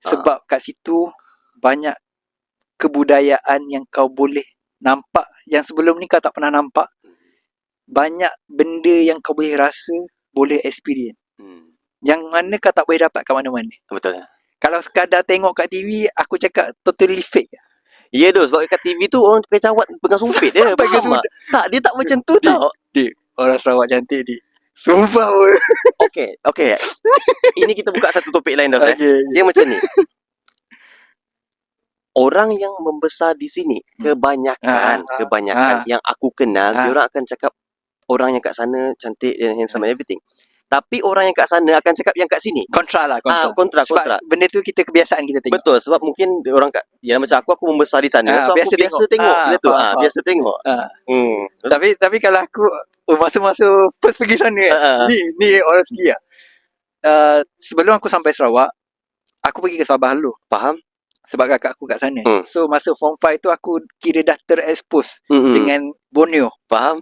Sebab kat situ banyak kebudayaan yang kau boleh nampak yang sebelum ni kau tak pernah nampak. Banyak benda yang kau boleh rasa, boleh experience. Yang mana kau tak boleh dapat kat mana-mana. Betul. Kalau sekadar tengok kat TV, aku cakap totally fake. Ya tu, sebab kat TV tu orang pakai cawat pegang sumpit dia. Faham tak? Tak, dia tak macam tu tau. Dik, orang Sarawak cantik, Dik. Sumpah pun. Okay. Ini kita buka satu topik lain dah, Okay. Dia macam ni. Orang yang membesar di sini, kebanyakan yang aku kenal, dia orang akan cakap orang yang kat sana cantik dan handsome and everything. Tapi orang yang kat sana akan cakap yang kat sini. Kontra. Kontra. Sebab benda tu kebiasaan kita tengok. Betul, sebab mungkin orang kat, ya macam aku membesar di sana, so aku biasa tengok benda tu. Biasa tengok. Tapi kalau aku masa-masa first pergi sana, ni honestly sebelum aku sampai Sarawak, aku pergi ke Sabah dulu. Faham? Sebab kakak aku kat sana. So masa form 5 tu aku kira dah terekspos dengan Borneo. Faham?